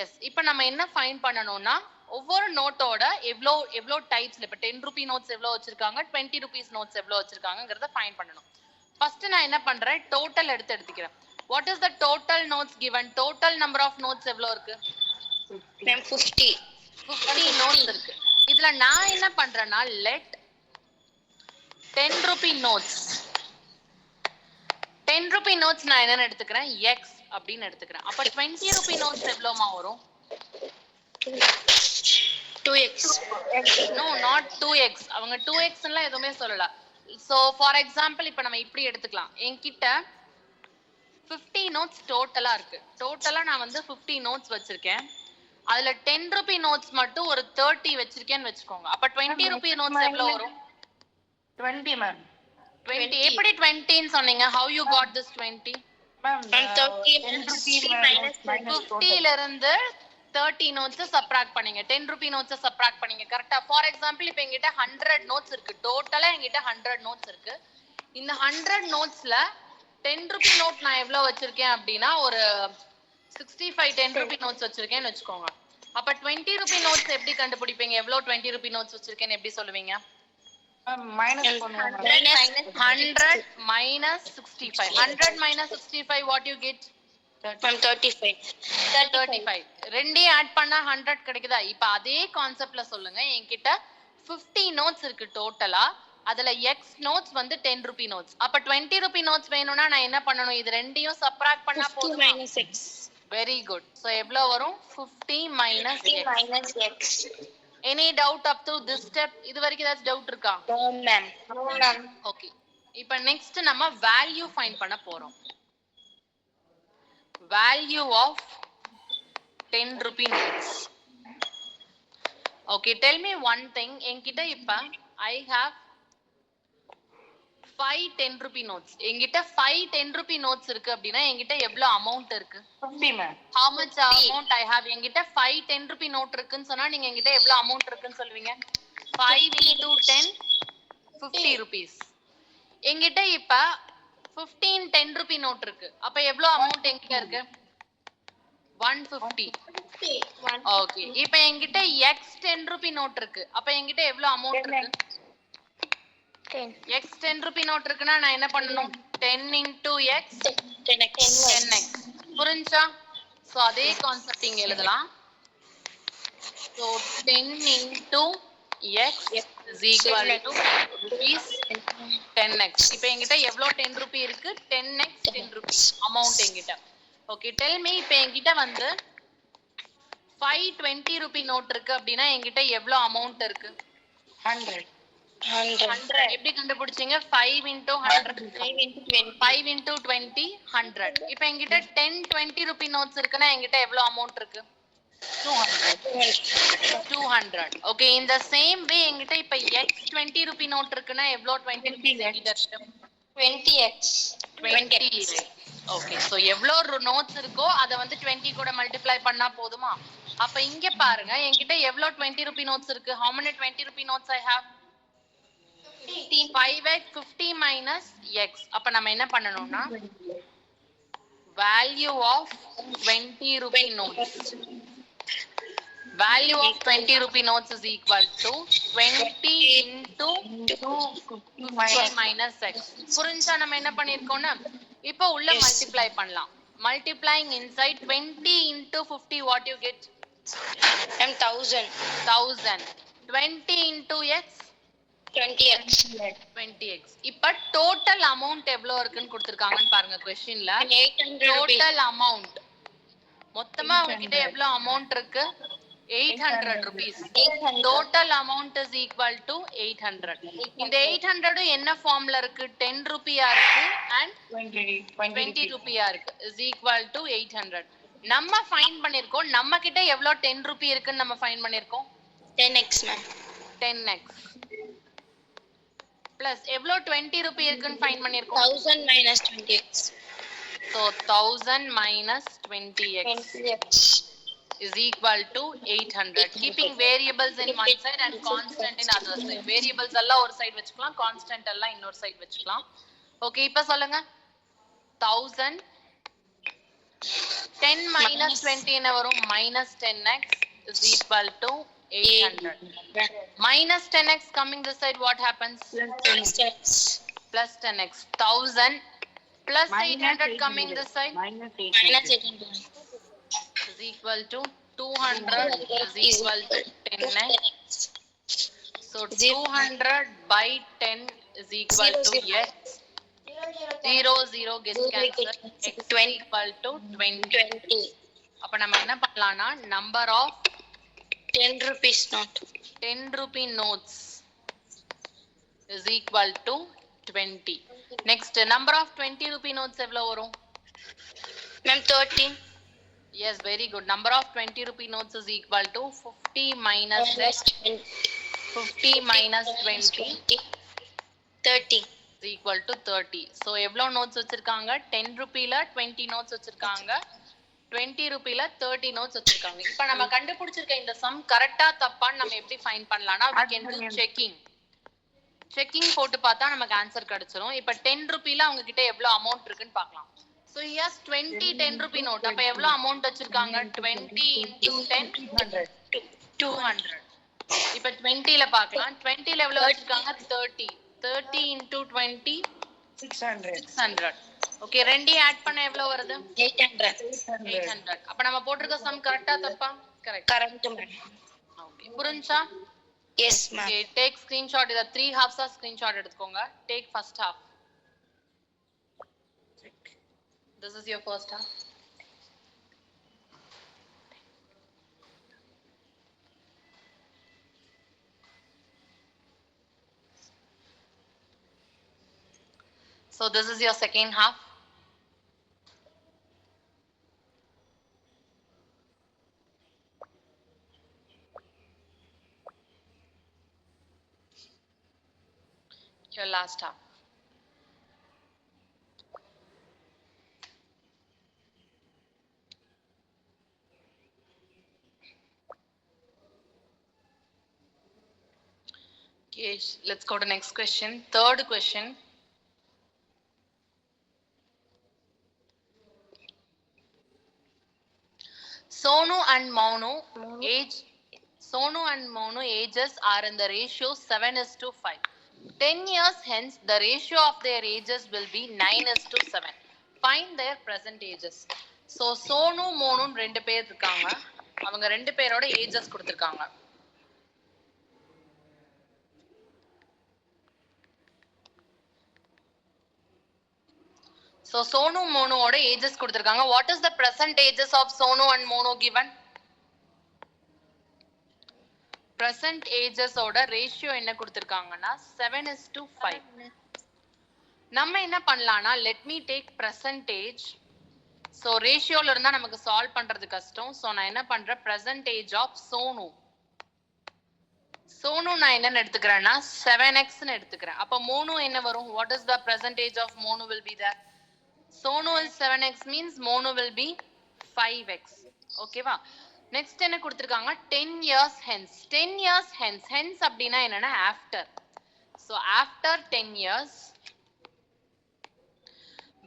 A: எஸ், இப்ப நம்ம என்ன ஃபைண்ட் பண்ணனும்னா ஒவ்வொரு நோட்டோட எவ்வளவு டைப்ஸ்ல, இப்ப 10 rupee நோட்ஸ் எவ்வளவு வச்சிருக்காங்க, 20 rupees நோட்ஸ் எவ்வளவு வச்சிருக்காங்கங்கறத ஃபைண்ட் பண்ணனும். ஃபர்ஸ்ட் நான் என்ன பண்றேன், டோட்டல் எடுத்துக்கிறேன். What is the total notes given? Total number of notes எவ்வளவு இருக்கு?
B: 50
A: notes இருக்கு. இதுல நான் என்ன பண்றேன்னா let 10 rupee notes 10 rupee notes நான் என்ன எடுத்துக்கிறேன்? x அப்படின்னு எடுத்துக்கிறேன். அப்ப 20 rupee notes எவ்வளவுமா வரும்?
B: 2x.
A: No, not 2x. அவங்க 2x லாம் எதுவுமே சொல்லல. So for example இப்ப நம்ம இப்படி எடுத்துக்கலாம். என்கிட்ட 50 notes டோட்டலா இருக்கு. டோட்டலா நான் வந்து 50 notes வச்சிருக்கேன். அதுல 10 rupee notes மட்டும் ஒரு 30 வச்சிருக்கேன்னு வெச்சுக்கோங்க. அப்ப 20 rupee notes எவ்வளவு வரும்?
C: 20, ma'am.
A: 20. எப்படி 20 ன்னு சொன்னீங்க? How you got this 20?
C: Ma'am,
B: 30
C: minus
A: 50 ல இருந்து 30 notes சப்ட்ராக்ட் பண்ணீங்க. 10 rupee notes சப்ட்ராக்ட் பண்ணீங்க. கரெக்ட்டா? ஃபார் எக்ஸாம்பிள் இப்போ என்கிட்ட 100 notes இருக்கு. டோட்டலா என்கிட்ட 100 notes இருக்கு. இந்த 100 notesல 10 rupee note நான் எவ்வளவு வச்சிருக்கேன் அப்படின்னா ஒரு 65 10 rupee notes வச்சிருக்கேன்னு வெச்சுக்கோங்க. அப்ப 20 rupee notes எப்படி கண்டுபிடிப்பீங்க? எவ்வளவு 20 rupee notes வச்சிருக்கேன்னு எப்படி சொல்லுவீங்க?
C: minus பண்ணுவோம்.
A: 100 minus 65. 100 minus 65 what you get?
B: 35.
A: ரெண்டையும் ஆட் பண்ணா 100 கிடைக்குதா? இப்ப அதே கான்செப்ட்ல சொல்லுங்க. என்கிட்ட 50 notes இருக்கு டோட்டலா. அதுல X notes வந்து 10 rupee notes. அப்ப 20 rupee notes வேணும்னா நான் என்ன பண்ணணும்? இது ரெண்டையும் சப்ட்ராக்ட் பண்ணா
B: 50
A: போதுமா?
B: minus X.
A: Very good. So எவ்வளவு வரும்? 50 minus
B: 50
A: X.
B: minus X.
A: Any doubt up to this step? இது வரைக்கும் ஏதாச்சும் டவுட் இருக்கா?
B: No ma'am. No ma'am.
A: Okay. இப்ப நெக்ஸ்ட் நம்ம வேல்யூ ஃபைண்ட் பண்ண போறோம். Value of 10 rupee notes. Okay, tell me one thing. என்கிட்ட இப்ப I have 5 10 rupee notes. என்கிட்ட 5 10 rupee notes இருக்கு அப்படின்னா என்கிட்ட எவ்வளவு அமௌண்ட் இருக்கு?
C: 50 ma'am.
A: How much amount I have? என்கிட்ட 5 10 rupee note இருக்குன்னு சொன்னா நீங்க என்கிட்ட எவ்வளவு அமௌண்ட் இருக்குன்னு சொல்வீங்க? 5 into 10 50 rupees. என்கிட்ட இப்ப 15 10 rupee note இருக்கு. அப்ப எவ்வளவு அமௌண்ட் என்கிட்ட இருக்கு? 150. ஓகே. இப்ப என்கிட்ட X 10 rupee note இருக்கு. அப்ப என்கிட்ட எவ்வளவு அமௌண்ட் இருக்கு?
D: 10.
A: X 10 rupee note இருக்குன்னா நான் என்ன பண்ணணும்? 10 into X
B: 10X.
A: 10X. புரிஞ்சா? சோ அதே கான்செப்ட் இங்க எழுதலாம். So 10 into X is equal to rupees 10X. இப்போ என்கிட்ட எவ்வளவு 10 rupee இருக்கு? 10X 10 rupees amount என்கிட்ட. Okay, tell me இப்போ என்கிட்ட வந்து 5 20 rupee note இருக்கு அப்படின்னா என்கிட்ட எவ்வளவு அமௌண்ட் இருக்கு?
C: 100.
B: 100.
A: எப்படி கண்டுபிடிச்சீங்க? 5 into 100.
B: 5 into 20.
A: 5 into 20 100. இப்போ என்கிட்ட 10 20 rupee notes இருக்குன்னா என்கிட்ட எவ்வளவு அமௌண்ட் இருக்கு? 200. Okay, in the same way என்கிட்ட இப்ப X 20 rupee note இருக்குன்னா எவ்வளவு 20 rupees என்கிட்ட இருக்கு?
B: 20X.
A: 20. Okay, so எவ்வளவு notes இருக்கோ அதை வந்து 20 கூட மல்டிப்ளை பண்ணா போதுமா? அப்ப இங்க பாருங்க என்கிட்ட எவ்வளவு 20 rupee notes இருக்கு? How many 20 rupee notes I have? 5X 50 minus X. அப்ப நம்ம என்ன பண்ணணும்னா value of 20 rupee notes. Value of 20 rupee notes is equal to 20 into 50 minus X. புரிஞ்சா நம்ம என்ன பண்ணிருக்கோம்னா இப்போ உள்ள மல்டிப்ளை பண்ணலாம். Multiplying inside 20 into 50 what you get?
B: 1000.
A: 1000. 20 into X
B: 20X.
A: 20X. இப்ப total amount எவ்வளவு இருக்குன்னு கொடுத்திருக்காங்கன்னு பாருங்க क्वेश्चनல.
B: 800 rupees.
A: Total amount மொத்தமா உங்ககிட்ட எவ்வளவு அமௌண்ட் இருக்கு? 800 rupees.
B: 800.
A: Total amount is equal to 800. இந்த 800 என்ன ஃபார்ம்ல இருக்கு? 10 ரூபியா இருக்கு and 20 ரூபியா இருக்கு is equal to 800. நம்ம ஃபைண்ட் பண்ணிருக்கோம். நம்ம கிட்ட எவ்வளவு 10 ரூபி இருக்குன்னு நம்ம ஃபைண்ட் பண்ணிருக்கோம்?
B: 10X ma'am.
A: 10X. plus எவ்வளவு 20 ரூபி இருக்குன்னு ஃபைண்ட் பண்ணிருக்கோம்?
B: 1000 minus 20X.
A: So 1000 minus 20X.
B: 20X.
A: is equal to 800. Keeping variables in one side and constant in other side. Variables எல்லாம் ஒரு சைடு வச்சுக்கலாம், constant எல்லாம் இன்னொரு சைடு வச்சுக்கலாம். ஓகே, இப்போ சொல்லுங்க. 1000 10 minus 20 என்ன வரும்? minus 10x is equal to 800. Minus 10x coming this side, what happens?
B: Plus 10X.
A: Plus 10x. 1000 plus 800 coming this side
B: Minus 800.
A: is equal to 200 is equal to 10x. So 200 by 10 is equal to x. 0 0 gets cancelled. X is equal to 20.
B: 20.
A: அப்ப நம்ம என்ன பண்ணலாம்னா number of
B: 10 rupees note.
A: 10 rupee notes is equal to 20. Next, number of 20 rupee notes எவ்வளவு வரும்?
B: Ma'am 30.
A: Yes, very good. Number of 20 rupee notes is equal to 50 minus x. 50 minus 20
B: 30
A: is equal to 30. So எவ்வளவு notes வச்சிருக்காங்க? 10 ரூபீல 20 notes வச்சிருக்காங்க. 20 ரூபீல 30 notes வச்சிருக்காங்க. இப்போ நம்ம கண்டுபிடிச்சிருக்க இந்த some கரெக்ட்டா தப்பான்னு நம்ம எப்படி ஃபைண்ட் பண்ணலாம்னா we can do checking. Checking போட்டு பார்த்தா நமக்கு ஆன்சர் கிடைச்சிரும். இப்போ 10 ரூபீல அவங்க கிட்ட எவ்வளவு அமௌண்ட் இருக்குன்னு பார்க்கலாம். So yes, 20 10 rupee note. அப்ப எவ்வளவு அமௌண்ட் வச்சிருக்காங்க? 20 into 10 200. இப்ப 20 ல பார்க்கலாம். 20 ல எவ்வளவு வச்சிருக்காங்க? 30. 30 into 20 600. ஓகே, ரெண்டையும் ஆட் பண்ண எவ்வளவு வருது?
B: 800.
A: 800. அப்ப நம்ம போட்டுருக்க சம் கரெக்ட்டா தப்பா? கரெக்ட்.
B: Correct ma'am.
A: ஓகே, புரிஞ்சா?
B: Yes, ma'am.
A: Okay, take screenshot. இத 3 halves screenshot எடுத்துக்கோங்க. Take first half. This is your first half. So this is your second half. Your last half. Okay, let's go to next question. Third question. Sonu and Monu ages are in the ratio 7:5. 10 years hence, the ratio of their ages will be 9:7. Find their present ages. So, Sonu, Monu ரெண்டு பேர் இருக்காங்க. அவங்க ரெண்டு பேரோட ages கொடுத்திருக்காங்க. So, Sonu, Monu ஓட ages கொடுத்திருக்காங்க. What is the present ages of Sonu and Monu given? Present ages ஓட ரேஷியோ என்ன கொடுத்திருக்காங்கன்னா 7:5. நம்ம என்ன பண்ணலாம்னா let me take present age. So ரேஷியோல இருந்தா நமக்கு சால்வ் பண்றது கஷ்டம். So நான் என்ன பண்றேன் present age of Sonu. Sonu நான் என்ன எடுத்துக்கிறேன்னா 7x ன்னு எடுத்துக்கிறேன். அப்ப Monu என்ன வரும்? What is the present age of Monu will be there? Sonu is 7x means Monu will be 5x. ஓகேவா? நெக்ஸ்ட் என்ன கொடுத்திருக்காங்க 10 years hence. 10 years hence. Hence அப்படினா என்னன்னா after. So after 10 years.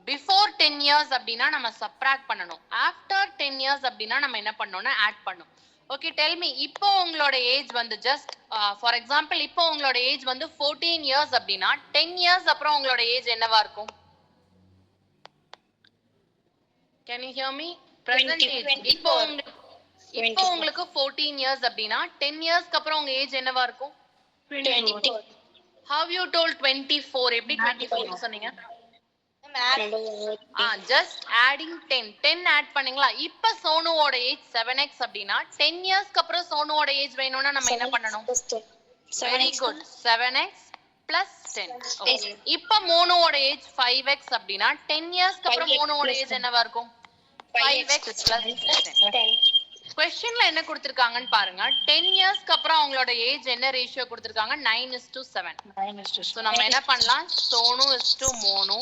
A: Before 10 years அப்படினா நம்ம subtract பண்ணனும். After 10 years அப்படினா நம்ம என்ன பண்ணனும்னா add பண்ணனும். Okay, tell me இப்போ உங்களோட ஏஜ் வந்து just for example இப்போ உங்களோட ஏஜ் வந்து 14 years அப்படினா 10 years அப்புறம் உங்களோட ஏஜ் என்னவா இருக்கும்? Can you hear me? Present age. இப்போ உங்களுக்கு 14 years அப்படினா 10 yearsக்கு அப்புறம் உங்க ஏஜ் என்னவா இருக்கும்?
B: 24.
A: How you told 24? எப்படி 24 சொன்னீங்க? Just adding 10. 10 add பண்ணீங்களா? இப்போ சோனுவோட ஏஜ் 7x அப்படினா 10 yearsக்கு அப்புறம் சோனுவோட ஏஜ் வேணும்னா நம்ம என்ன பண்ணனும்? Very good. 7x plus 10. Okay. இப்போ மோனுவோட ஏஜ் 5x அப்படினா 10 yearsக்கு அப்புறம் மோனுவோட ஏஜ் என்னவா இருக்கும்? 5x plus 10. Questionல என்ன கொடுத்திருக்காங்கன்னு பாருங்க. 10 yearsக்கு அப்புறம் அவங்களோட ஏஜ் என்ன ரேஷியோ கொடுத்திருக்காங்க? 9:7. 9:7. So நம்ம என்ன பண்ணலாம்? Sonu is to Monu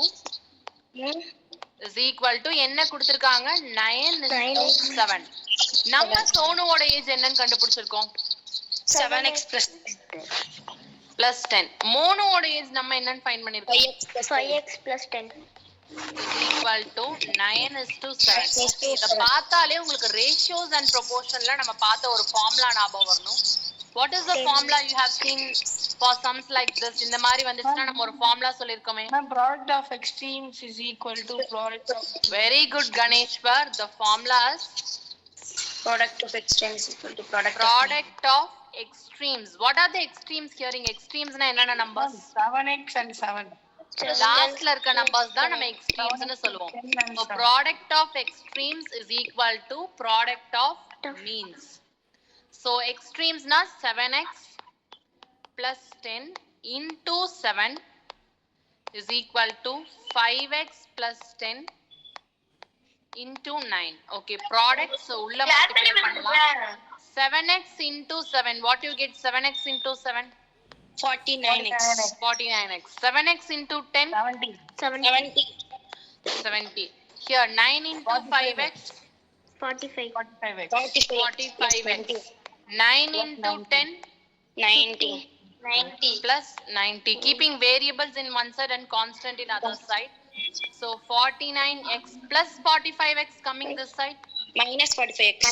A: is equal to என்ன கொடுத்திருக்காங்க? 9:7. நம்ம சோனுவோட ஏஜ் என்னன்னு கண்டுபிடிச்சிருக்கோம்?
B: 7x plus
A: 10. மோனுவோட ஏஜ் நம்ம என்னன்னு ஃபைண்ட் பண்ணிருக்கோம்?
D: 5x plus 10.
A: equal to 9:7. இத பார்த்தாலே உங்களுக்கு ratios and proportionல நம்ம பார்த்த ஒரு ஃபார்முலா ஞாபகம் வரணும். What is the formula you have seen for sums like this? இந்த மாதிரி வந்துச்சுனா நம்ம ஒரு formula சொல்லிருக்கோமே.
C: Product of extremes is equal to product of.
A: Very good, Ganeshwar. The formula is
B: product of extremes equal to product
A: of extremes. What are the extremes here? Extremes na enna numbers?
C: 7x and 7.
A: லாஸ்ட்ல இருக்க numbers தான் நம்ம extremes னு சொல்லுவோம். So product of extremes is equal to product of means. So extremes na 7x plus 10 into 7 is equal to 5x plus 10 into 9. Okay, product so ulla multiply பண்ணலாம். 7x into 7. What you get? 7x into 7?
B: 49x.
A: 49x. 7x into 10?
B: 70.
A: 70. Here 9 into 5x?
D: 45.
A: 45x. 9 into 10?
B: 90. 90
A: plus 90. Keeping variables in one side and constant in other side. So 49x plus 45x coming this side?
B: minus 45x.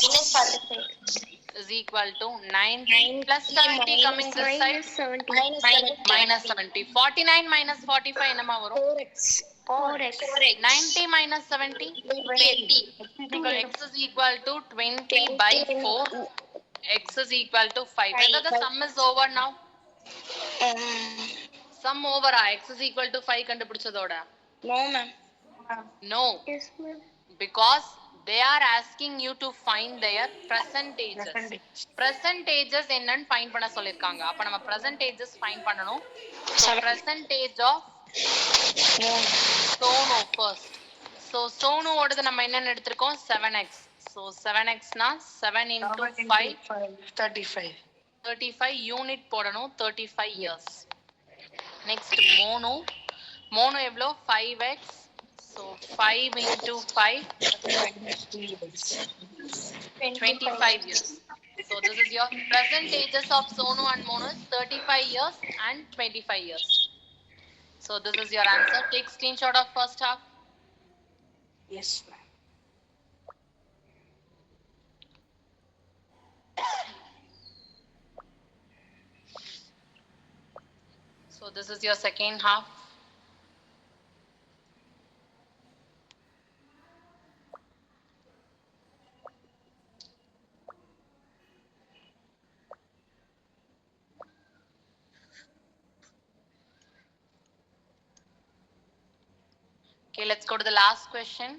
A: Is equal to 90 plus 70 coming this side? Minus 70. 49 minus 45 என்னமா வரும்?
D: 4x.
A: 90 minus 70?
B: 20.
A: X is equal to 20 by 4 x is equal to 5. Whether the sum is over now? Sum over x is equal to 5 கண்டுபிடிச்சதோட?
B: No, ma'am.
A: No.
D: Yes, ma'am.
A: Because they are asking you to find their percentages. Percentages என்னன்னு find பண்ண சொல்லிருக்காங்க. அப்ப நம்ம percentages find பண்ணனும். So percentage of Sonu first. So Sonu ஓடது நம்ம என்னன்னு எடுத்திருக்கோம் 7x. So 7x னா 7 into 5
C: 35.
A: 35 unit போடணும் 35 years. Next Monu. Monu எவ்வளோ 5x. So 5 into 5 25 years. So this is your present ages of Sonu and Monu is 35 years and 25 years. So this is your answer. Take screenshot of first half.
C: Yes, ma'am.
A: So this is your second half. Okay, let's go to the last question.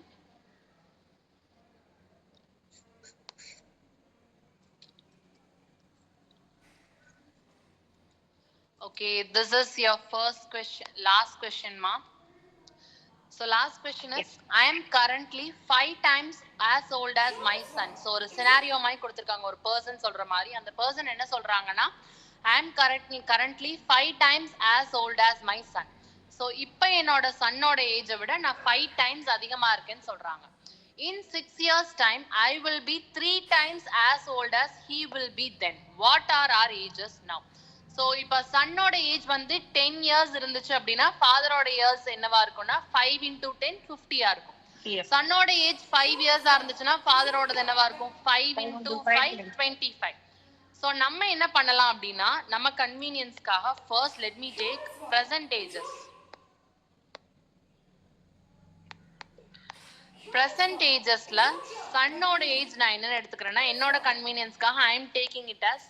A: Okay, this is your first question, last question, ma. So last question is, I am currently 5 times as old as my son. So ஒரு scenario மாதிரி கொடுத்திருக்காங்க, ஒரு person சொல்ற மாதிரி. அந்த person என்ன சொல்றாங்கன்னா, I am currently 5 times as old as my son. So இப்போ என்னோட சன்னோட ஏஜை விட நான் 5 times அதிகமா இருக்கேன்னு சொல்றாங்க. In 6 years time, I will be 3 times as old as he will be then. What are our ages now? So இப்ப சன்னோட age வந்து 10 years இருந்துச்சு அப்படின்னா ஃபாதரோட இயர்ஸ் என்னவா இருக்கும்னா 5 into 10 50 இருக்கும். சன்னோட ஏஜ் 5 years இருந்துச்சுன்னா ஃபாதரோடது என்னவா இருக்கும் 5 into 5 25. So நம்ம என்ன பண்ணலாம் அப்படின்னா நம்ம கன்வீனியன்ஸ்க்காக first let me take present ages. Present agesல சன்னோட ஏஜ் நான் என்ன எடுத்துக்கிறேன்னா என்னோட கன்வீனியன்ஸ்க்காக I am taking it as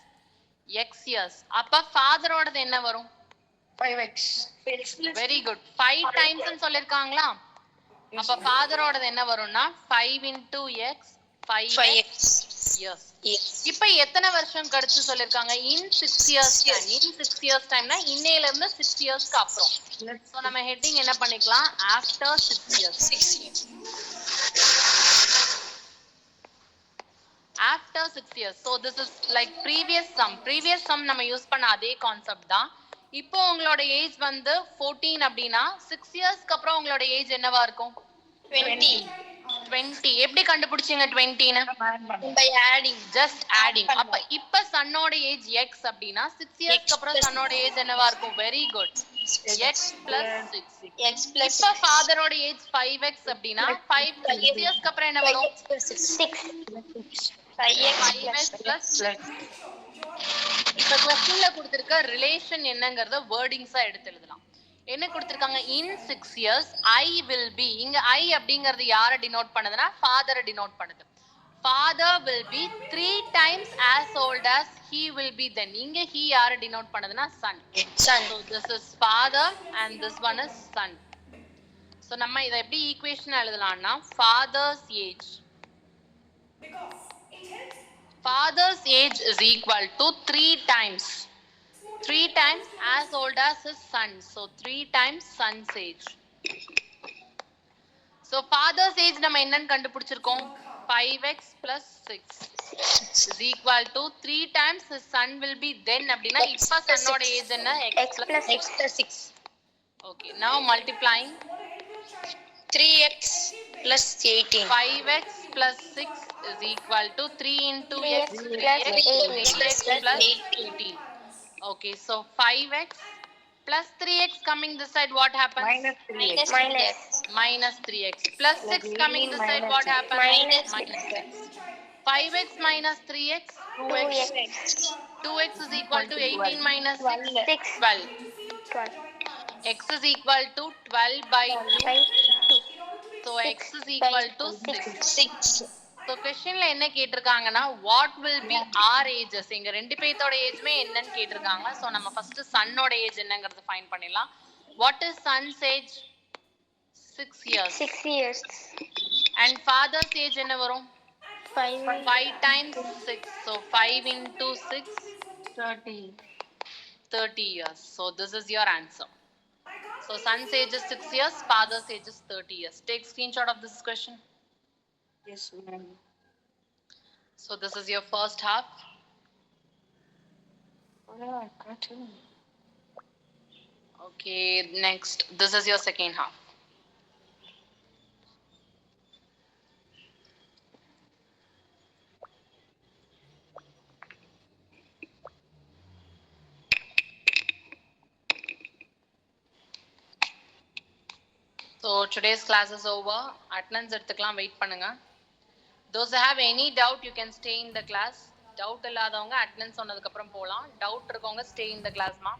A: x years. அப்ப ஃபாதரோடது என்ன வரும்
C: 5x.
A: வெரி குட் 5 times ன்னு சொல்லிருக்காங்களா? அப்ப ஃபாதரோடது என்ன வரும்னா 5 into x 5x years. இப்போ எத்தனை வருஷம் கழிச்சு சொல்லிருக்காங்க in 6 years time. in 6 years timeனா இன்னையில இருந்து 6 yearsக்கு அப்புறம். சோ நம்ம ஹெட்டிங் என்ன பண்ணிக்கலாம் after 6 years. After 6 years. So this is like previous sum. Previous sum நம்ம யூஸ் பண்ண அதே கான்செப்ட் தான். இப்போ உங்களோட ஏஜ் வந்து 14 அப்படின்னா 6 இயர்ஸ்க்கு அப்புறம் உங்களோட ஏஜ் என்னவா இருக்கும் 20. எப்படி கண்டுபிடிச்சீங்க 20 ன்னு?
B: By adding.
A: Just adding. அப்ப இப்ப சன்னோட ஏஜ் x அப்படின்னா 6 இயர்ஸ்க்கு அப்புறம் சன்னோட ஏஜ் என்னவா இருக்கும்? Very good x plus 6.
B: X plus
A: இப்ப ஃபாதரோட ஏஜ் 5x அப்படின்னா 5 இயர்ஸ்க்கு அப்புறம் என்ன வரும் 5x plus 6. இப்ப क्वेश्चनல கொடுத்திருக்க ரிலேஷன் என்னங்கறத வேர்டிங்ஸா எடுத்து எழுதலாம். என்ன கொடுத்திருக்காங்க in 6 years I will be. இங்க I அப்படிங்கிறது யாரை டினோட் பண்ணுதுன்னா ஃபாதரை டினோட் பண்ணுது. Father will be 3 times as old as he will be then. இங்க he யாரை டினோட் பண்ணுதுன்னா son. So this is father and this one is son. So நம்ம இத எப்படி equation எழுதலாம்னா father's age. Father's age is equal to 3 times. 3 times as old as his son. So 3 times son's age. So father's age நம்ம என்னன்னு கண்டுபிடிச்சிருக்கோம் 5x plus 6 is equal to 3 times his son will be then அப்படின்னா இப்ப சன்னோட age என்ன x plus 6. Okay, now multiplying
B: 3x plus 18.
A: 5x plus 6 is equal to 3 into x
D: 3x
A: plus 18. Okay, so 5x plus 3x coming this side, what happens? Minus 3x. Plus 6 coming this side, what happens? Minus 6. 5x minus 3x, 2x. 2x is equal to 18 minus 6, 12. X is equal to 12 by 2. So x is equal to 6. So So questionல என்ன கேட்டிருக்காங்கன்னா what will be our ages? இங்க ரெண்டு பேத்தோட ஏஜ்மே என்னன்னு கேட்டிருக்காங்க. So நம்ம first சன்னோட age என்னங்கிறது find பண்ணிடலாம். What is son's age? 6 years.
D: 6 years.
A: And father's age என்ன வரும்?
D: 5.
A: 5 times 6. So 5 into 6 30 years. So this is your answer. So son's age is 6 years, father's age is 30 years. Take screenshot of this question.
C: Yes, ma'am.
A: So this is your first half.
C: Oh, yeah, I got it.
A: Okay, next. This is your second half. So today's class is over. Attendance எடுத்துக்கலாம், wait பண்ணுங்க. Those who have any doubt, you can stay in the class. Doubt இல்லாதவங்க attendance சொன்னதுக்கு அப்புறம் போலாம். Doubt இருக்கவங்க stay in the class மா.